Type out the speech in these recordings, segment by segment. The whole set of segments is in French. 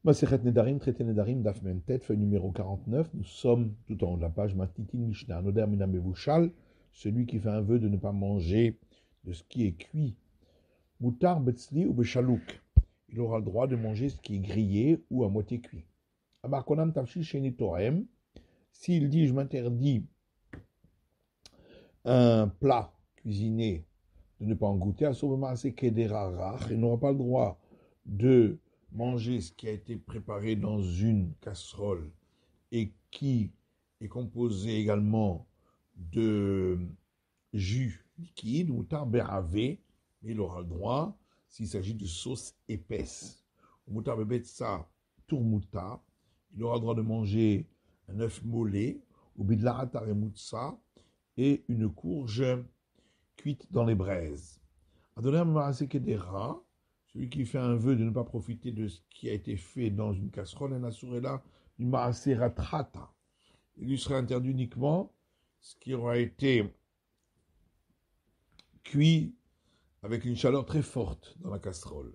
Masechet Nedarim, traité Nedarim, Daf Mentet, feuille numéro 49. Nous sommes tout en haut de la page, Matitin Mishnah, Noder Minam Bevushal, celui qui fait un vœu de ne pas manger de ce qui est cuit. Moutar Betzli ou Bechalouk, il aura le droit de manger ce qui est grillé ou à moitié cuit. Amarkonam Tafshi Sheni Torem, s'il dit je m'interdis un plat cuisiné de ne pas en goûter, il n'aura pas le droit de manger ce qui a été préparé dans une casserole et qui est composé également de jus liquide ou tarberavé, mais il aura le droit s'il s'agit de sauce épaisse. Moutar bebetsa tourmouta, il aura le droit de manger un œuf mollet ou bidlarat aremutsa et une courge cuite dans les braises. Adonam Marase Kedera, celui qui fait un vœu de ne pas profiter de ce qui a été fait dans une casserole, un assurela du Marase Ratrata. Il lui sera interdit uniquement ce qui aura été cuit avec une chaleur très forte dans la casserole.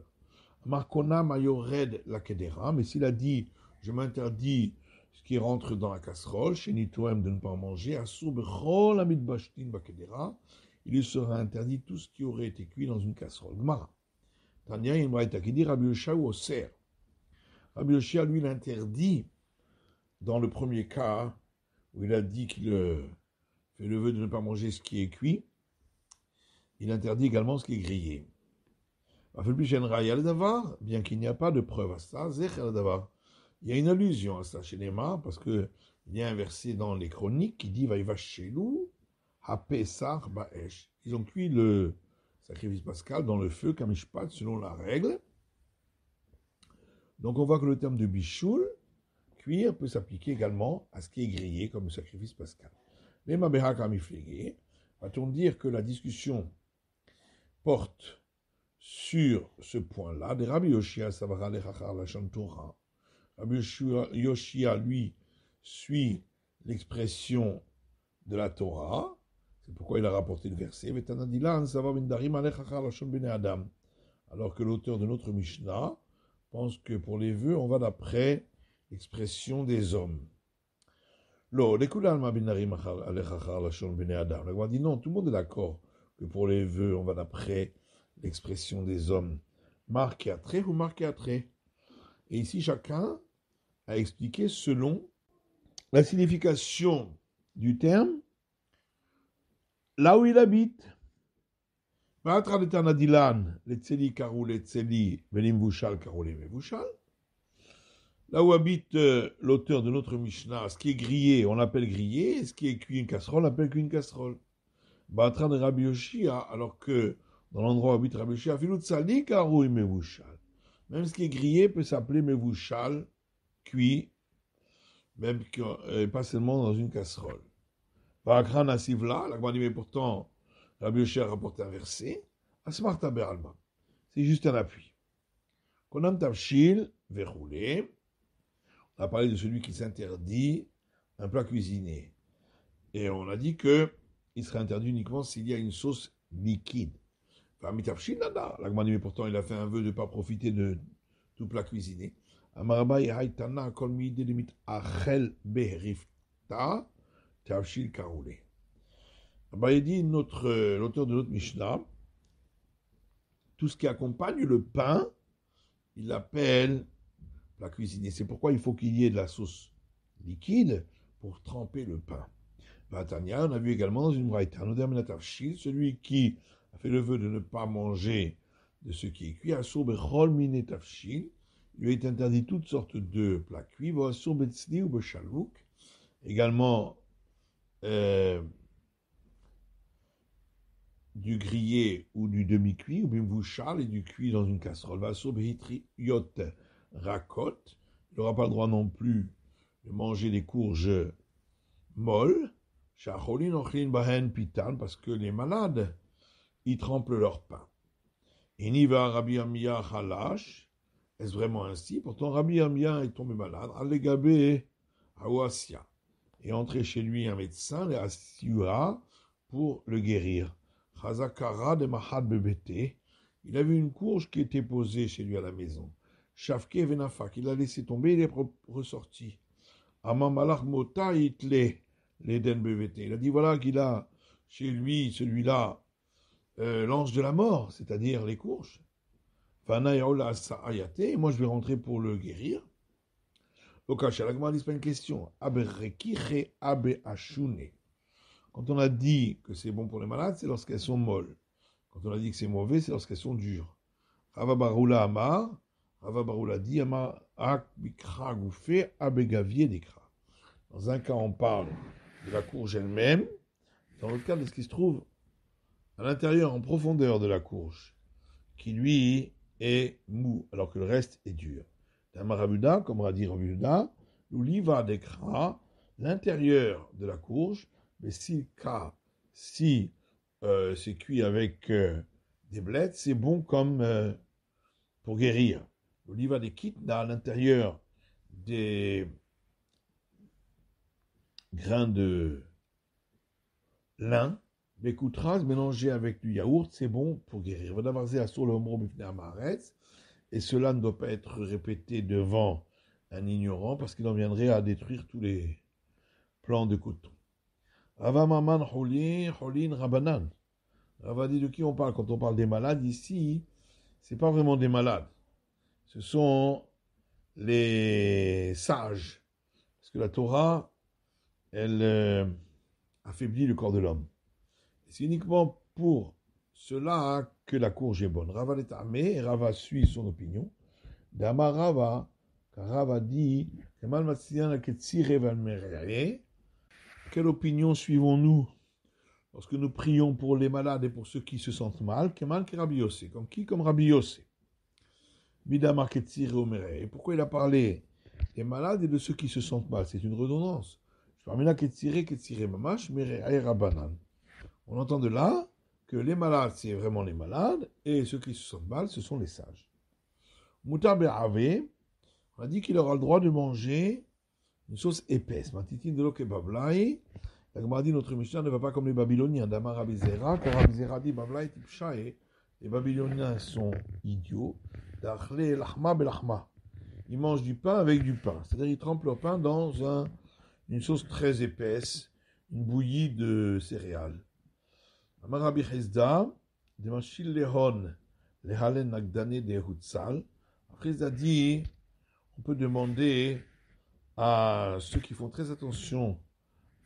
Markona Mayored la Kedera, mais s'il a dit je m'interdis ce qui rentre dans la casserole, chez Nitoem de ne pas en manger, Asur Bechol Amid Bashtin Bakedera, il lui sera interdit tout ce qui aurait été cuit dans une casserole. Gemara. Tania, il m'a été qui dit Rabbi Yoshia ou Oser. Rabbi Yoshia, lui, l'interdit dans le premier cas où il a dit qu'il fait le vœu de ne pas manger ce qui est cuit. Il interdit également ce qui est grillé. Bien qu'il n'y a pas de preuve à ça, il y a une allusion à ça chez les Mar, parce qu'il y a un verset dans les chroniques qui dit Vaïvachelou, Hapesach Baesh. Ils ont cuit le sacrifice pascal dans le feu, Kamishpat, selon la règle. Donc on voit que le terme de bichoul, cuire, peut s'appliquer également à ce qui est grillé comme le sacrifice pascal. Les Mabeha Kamiflégué, va-t-on dire que la discussion porte sur ce point-là, des Rabbi Yoshia Savara Lechachar Lachon Torah. Rabbi Yoshia, lui, suit l'expression de la Torah. C'est pourquoi il a rapporté le verset. Alors que l'auteur de notre Mishnah pense que pour les vœux, on va d'après l'expression des hommes. On dit non, tout le monde est d'accord que pour les vœux, on va d'après l'expression des hommes. Marqué à trait ou marqué à trait. Et ici, chacun a expliqué selon la signification du terme, là où il habite. Là où habite l'auteur de notre Mishnah, ce qui est grillé, on l'appelle grillé, et ce qui est cuit une casserole, on l'appelle qu'une casserole. De Rabbi Yoshia, alors que dans l'endroit où habite Rabbi Yoshia, même ce qui est grillé peut s'appeler mevushal, cuit, même pas seulement dans une casserole. La dit, mais pourtant, Rabbi Yoshia a rapporté un verset, Asmarta Be'alma. C'est juste un appui. Konam Tavshil, verroulé. On a parlé de celui qui s'interdit un plat cuisiné. Et on a dit que il serait interdit uniquement s'il y a une sauce liquide. La dit, mais pourtant, il a fait un vœu de ne pas profiter de tout plat cuisiné. Amaraba Haitana Kolmi Delimit Achel Behrifta Tavshil Karoulé. Il dit l'auteur de notre Mishnah, tout ce qui accompagne le pain, il l'appelle plat cuisiné. C'est pourquoi il faut qu'il y ait de la sauce liquide pour tremper le pain. Vatania, on a vu également dans une braïta, celui qui a fait le vœu de ne pas manger de ce qui est cuit, Asur Bechol Mine Tavshil, il lui est interdit toutes sortes de plats cuits, Asur Betzli ou Bechalouk, également du grillé ou du demi-cuit, ou bimvouchal, et du cuit dans une casserole. Asur Behitriot Rakot, il n'aura pas le droit non plus de manger des courges molles, Shacholin Ochlin Bahen Pitan, parce que les malades, ils trempent leur pain. Et Niva Rabbi Amia Halash, est-ce vraiment ainsi? Pourtant, Rabbi Amia est tombé malade, Allegabé Awasia, et entré chez lui un médecin, le Asiua, pour le guérir. Chazakara de Mahad Bebete, il a vu une courge qui était posée chez lui à la maison. Shavke venafak, il a laissé tomber, il est ressorti. Amamalach mota itle, l'Eden BVT. Il a dit voilà qu'il a chez lui, celui-là, l'ange de la mort, c'est-à-dire les courges. Moi, je vais rentrer pour le guérir. Okash, la Gemara dit, c'est pas une question. Quand on a dit que c'est bon pour les malades, c'est lorsqu'elles sont molles. Quand on a dit que c'est mauvais, c'est lorsqu'elles sont dures. Rava Baroula Amar, Rava Baroula dit, Amar Ak Bikra Goufé, Abegavier Dekra. Dans un cas, on parle de la courge elle-même. Dans l'autre cas, de ce qui se trouve à l'intérieur, en profondeur de la courge, qui lui est mou, alors que le reste est dur. Dans Marabuda, comme on a dit Rabuda, l'oliva Dekra, l'intérieur de la courge, mais si c'est cuit avec des blettes, c'est bon comme pour guérir. L'oliva des kitna, à l'intérieur des grains de lin, Bekoutras mélangé avec du yaourt, c'est bon pour guérir. Et cela ne doit pas être répété devant un ignorant parce qu'il en viendrait à détruire tous les plants de coton. Rava Maman Holin Rabanan. Rava dit de qui on parle quand on parle des malades ici, c'est pas vraiment des malades. Ce sont les sages. Parce que la Torah, elle affaiblit le corps de l'homme. C'est uniquement pour cela que la courge est bonne. Rava est armé et Rava suit son opinion. D'Amar Rava, car Rava dit, quelle opinion suivons-nous lorsque nous prions pour les malades et pour ceux qui se sentent mal? Kemal que Rabbi Yossé. Comme qui? Comme Rabbi Yossé. Bidamar Ketzir et pourquoi il a parlé des malades et de ceux qui se sentent mal? C'est une redondance. Je parle là Ketzire Mamash, Mere Rabanan. On entend de là que les malades, c'est vraiment les malades, et ceux qui se sentent mal, ce sont les sages. Moutar Be'ave, on a dit qu'il aura le droit de manger une sauce épaisse. Matitine de l'okebablaï. La Gemara dit notre Mishnah ne va pas comme les Babyloniens. Damar Rabizera, quand Rabizera dit Bablaï tipshae, les Babyloniens sont idiots. D'achle l'achma belachma. Ils mangent du pain avec du pain. C'est-à-dire ils trempent leur pain dans une sauce très épaisse, une bouillie de céréales. Amar Rabbi Chizda, de Machil Lehon, Lehalen Nagdane de Hutzal. Chizda dit, on peut demander à ceux qui font très attention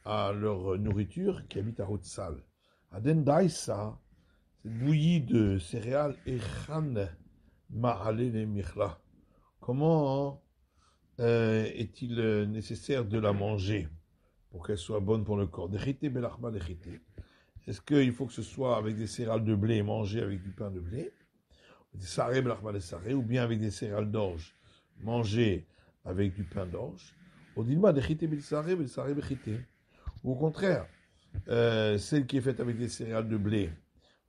à leur nourriture, qui habitent à Hutzal. Aden Daïsa, cette bouillie de céréales, Echan Ma'ale Michla. Comment est-il nécessaire de la manger pour qu'elle soit bonne pour le corps? Dechite belachma dechite. Est-ce qu'il faut que ce soit avec des céréales de blé, mangé avec du pain de blé, des saré belachma de saré, ou bien avec des céréales d'orge, mangé avec du pain d'orge? Odilma dechite belsaré belsaré bechite. Ou au contraire, celle qui est faite avec des céréales de blé,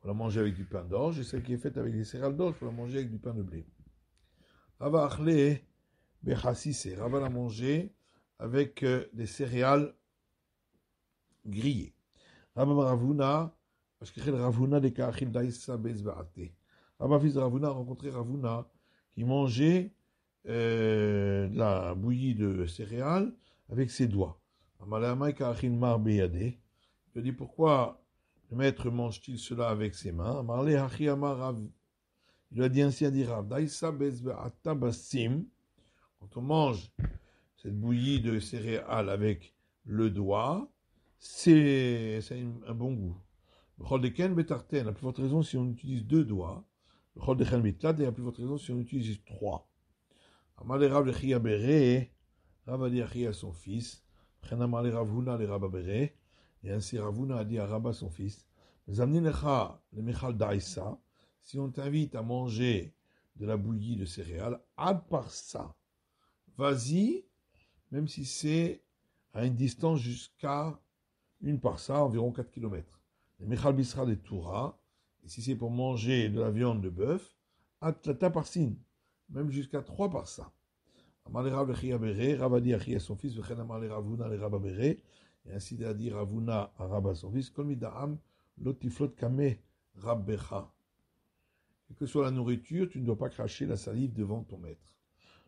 faut la manger avec du pain d'orge, et celle qui est faite avec des céréales d'orge, faut la manger avec du pain de blé. Rava achle bechassise, Rava la manger avec des céréales grillées. Rabba Ravuna, Ravuna de Kachil Daïsa Bezbaate. Rabba fils de Ravuna a rencontré Ravuna qui mangeait la bouillie de céréales avec ses doigts. Amalamai Kachil Mar Beyade. Je dis pourquoi le maître mange-t-il cela avec ses mains? Amarle Hachi Amar Rav. Il a dit ainsi à dire Rav Daïsa Bezbaata Basim. Quand on mange cette bouillie de céréales avec le doigt, c'est un bon goût. Le chol de ken betarten, la plus forte raison si on utilise 2 doigts. Le chol de ken betlat, et la plus forte raison si on utilise 3. Amalé Rav lechia bere, Rav a dit à son fils, Chen amalé Ravuna le Rav bere, et ainsi Ravuna a dit à Rabba son fils, Zamni lecha le mechal daïsa, si on t'invite à manger de la bouillie de céréales, ad par ça, vas-y, même si c'est à une distance jusqu'à une parsa, environ 4 km. Le Mechal Bisra de Toura, et si c'est pour manger de la viande de bœuf, Atlata Parsin, même jusqu'à 3 parsa. Amale Rav Lechia Bere, Rav a dit à son fils, Vechen Amale Ravuna le Rabba Bere, et ainsi il a dit Ravuna à Rabba son fils, Kol Mida'am, Lotiflot Kame Rabbecha. Quelle que soit la nourriture, tu ne dois pas cracher la salive devant ton maître.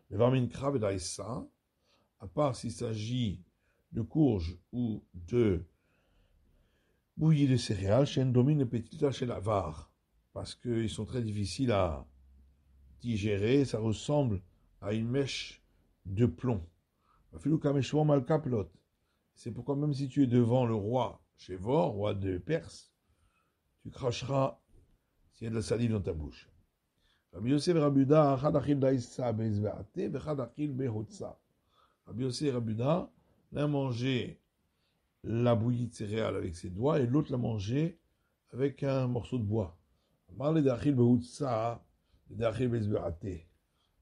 Le varmin krav et d'aïssa, à part s'il s'agit de courges ou de bouillie de céréales, chez un domine petita chez la var, parce qu'ils sont très difficiles à digérer, ça ressemble à une mèche de plomb. C'est pourquoi même si tu es devant le roi Shévor, roi de Perse, tu cracheras s'il y a de la salive dans ta bouche. Rabbi Yosef et Rabbi Yehuda, Rabbi Yosef et Rabbi Yehuda, l'un mangeait la bouillie de céréales avec ses doigts et l'autre la mangeait avec un morceau de bois.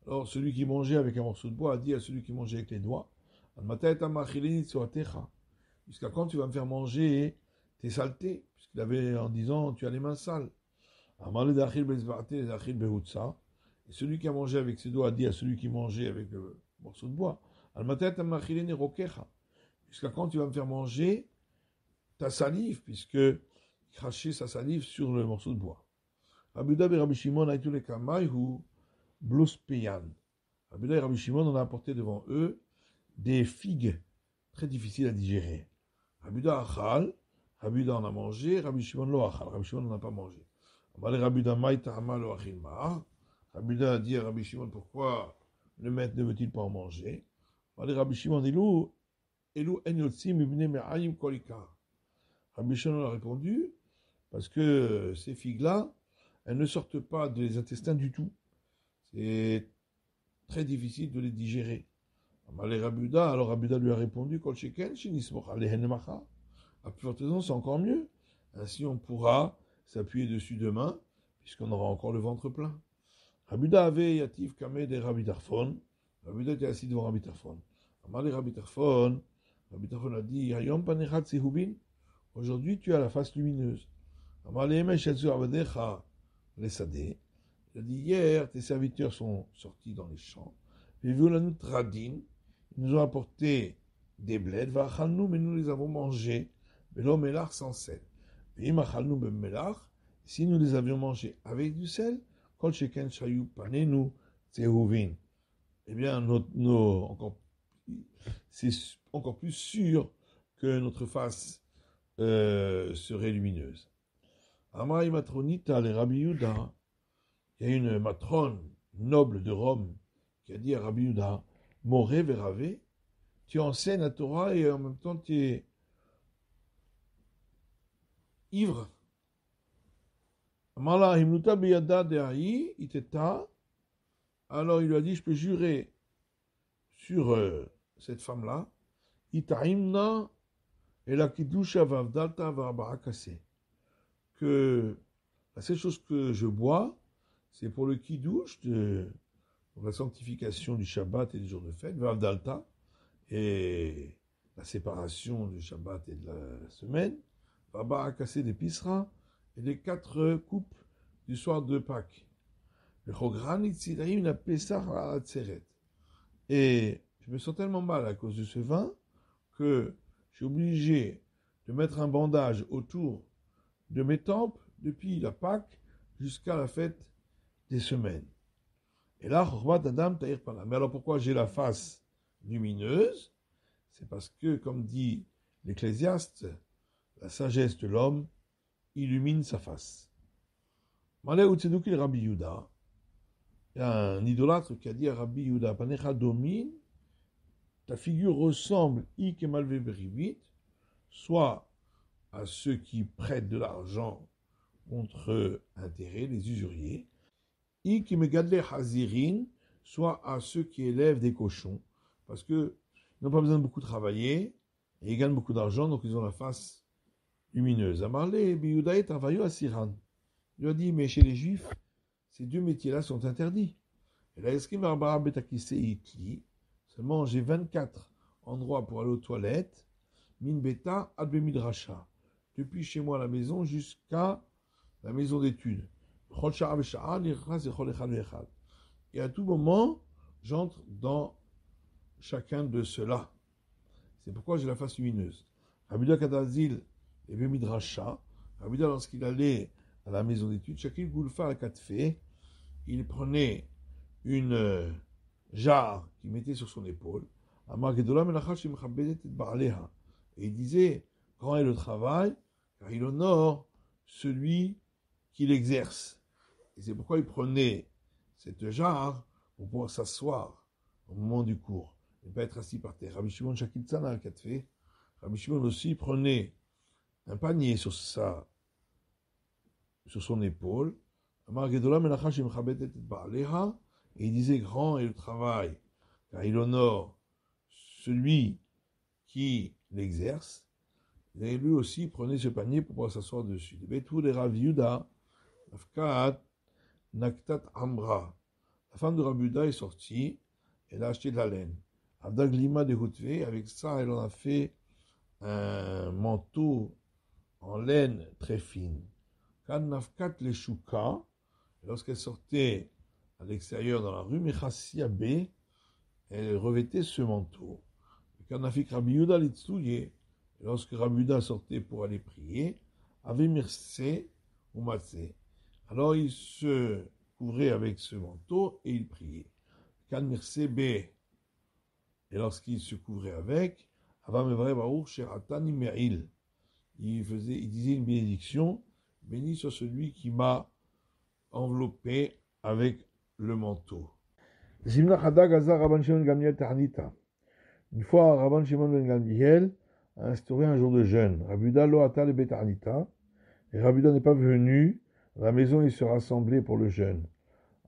Alors celui qui mangeait avec un morceau de bois a dit à celui qui mangeait avec les doigts, jusqu'à quand tu vas me faire manger tes saletés, puisqu'il avait en disant tu as les mains sales. Et celui qui a mangé avec ses doigts a dit à celui qui mangeait avec le morceau de bois, jusqu'à quand tu vas me faire manger ta salive, puisque il crachait sa salive sur le morceau de bois. Rabbi Yehuda et Rabbi Shimon a tous les kamaïhu blouspeyan. Rabbi Yehuda et Rabbi Shimon on a apporté devant eux des figues très difficiles à digérer. Rabbi Yehuda achal, Rabbi Yehuda en a mangé, Rabbi Shimon lo achal, Rabbi Shimon n'en a pas mangé. Rabbi Yehuda maïta amal lo achil ma'ar. Rabbi Yehuda a dit à Rabbi Shimon pourquoi le maître ne veut-il pas en manger. Rabbi Shimon Elou en yotzim ibne me'ayim kolika. Rabbi Shimon a répondu parce que ces figues-là, elles ne sortent pas des intestins du tout. C'est très difficile de les digérer. Alors Rabbi Yehuda lui a répondu, à plus forte raison, c'est encore mieux. Ainsi, on pourra s'appuyer dessus demain, puisqu'on aura encore le ventre plein. Rabbi Yehuda avait yatif kameh de Rabbi Tarfon. Rabbi Yehuda était assis devant Rabbi Tarfon. Rabbi Tarfon a dit, Hayom panechat sehubin. Aujourd'hui, tu as la face lumineuse. Il a dit, hier, tes serviteurs sont sortis dans les champs. Ils nous ont apporté des bleds, mais nous les avons mangés. Sans sel. Si nous les avions mangés avec du sel, eh bien, c'est encore plus sûr que notre face serait lumineuse. Amaraï matronita, les Rabbi Yehuda, il y a une matrone noble de Rome qui a dit à Rabbi Yehuda, Moré verave, tu enseignes la Torah et en même temps tu es ivre. Amala himnuta biyada de'ahi iteta. Alors il lui a dit, je peux jurer sur cette femme-là, itaimna et la kidusha vavdalta vabarakase, que la seule chose que je bois, c'est pour le kiddush, pour la sanctification du Shabbat et du jour de fête, vavdalta, et la séparation du Shabbat et de la semaine, vabarakase des pisra, et les 4 coupes du soir de Pâques. Et je me sens tellement mal à cause de ce vin que je suis obligé de mettre un bandage autour de mes tempes depuis la Pâque jusqu'à la fête des semaines. Et là, mais alors pourquoi j'ai la face lumineuse? C'est parce que, comme dit l'Ecclésiaste, la sagesse de l'homme illumine sa face. Malé Utseduki le Rabbi Yehuda, il y a un idolâtre qui a dit à Rabbi Yehuda, Panecha domine, ta figure ressemble, soit à ceux qui prêtent de l'argent contre intérêt, les usuriers, soit à ceux qui élèvent des cochons, parce qu'ils n'ont pas besoin de beaucoup travailler, et ils gagnent beaucoup d'argent, donc ils ont la face lumineuse. Amarle, Yehuda est travaillé à Siran. Il a dit, mais chez les Juifs, ces 2 métiers-là sont interdits. Et là, seulement j'ai 24 endroits pour aller aux toilettes, min beta adbe midrasha, depuis chez moi à la maison jusqu'à la maison d'études. Et à tout moment, j'entre dans chacun de ceux-là. C'est pourquoi j'ai la face lumineuse. Rabbi Yehuda Kadazil et Midrasha, Rabbi Yehuda, lorsqu'il allait à la maison d'études, Shakil Goulfa al Katfe, il prenait une jarre qu'il mettait sur son épaule. Et il disait, grand est le travail, car il honore celui qui l'exerce. Et c'est pourquoi il prenait cette jarre pour pouvoir s'asseoir au moment du cours, et ne pas être assis par terre. Rabbi Shimon Shakiltzana a fait. Rabbi Shimon aussi prenait un panier sur son épaule. Et il disait, grand est le travail, car il honore celui qui l'exerce. Et lui aussi prenait ce panier pour pouvoir s'asseoir dessus. Les Rav Yuda, Naktat Amra. La femme de Rav Yuda est sortie, elle a acheté de la laine. Abdaglima de Houtve, avec ça, elle en a fait un manteau en laine très fine. Kan Nafkat le Shuka, lorsqu'elle sortait à l'extérieur dans la rue, Mechassia B, elle revêtait ce manteau. Kan Nafik Rabbi Yuda l'Itzouye, lorsque Rabbi Yuda sortait pour aller prier, avait Mirse ou Matzé. Alors il se couvrait avec ce manteau et il priait. Kan Mirse B, et lorsqu'il se couvrait avec, Avamevre Baruch Sheratani Me'il, il disait une bénédiction, béni soit celui qui m'a enveloppé avec le manteau. Zimna Chada Gaza Rabban Shimon Gamliel Tarnita. Une fois, Rabban Shimon ben Gamliel a instauré un jour de jeûne. Rabbi Yuda lo ata le betarnita. Et Rabbi Yuda n'est pas venu à la maison, il se rassemblait pour le jeûne.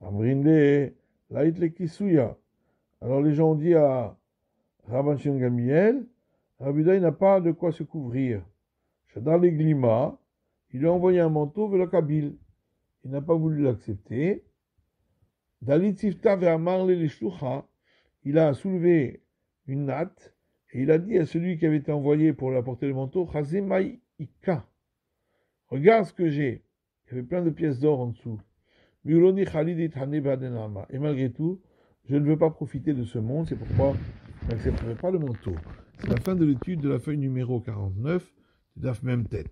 Amrinle laït le kisuya. Alors les gens ont dit à Rabban Shimon Gamliel, Rabbi Yuda il n'a pas de quoi se couvrir. Shadar le glima, il lui a envoyé un manteau vers le kabil. Il n'a pas voulu l'accepter. Dalit Sifta ve'amar le lishlucha, il a soulevé une natte et il a dit à celui qui avait été envoyé pour lui apporter le manteau, Chazemai Ika, regarde ce que j'ai. Il y avait plein de pièces d'or en dessous. Et malgré tout, je ne veux pas profiter de ce monde, c'est pourquoi je n'accepterai pas le manteau. C'est la fin de l'étude de la feuille numéro 49 de Daf Mem Tet.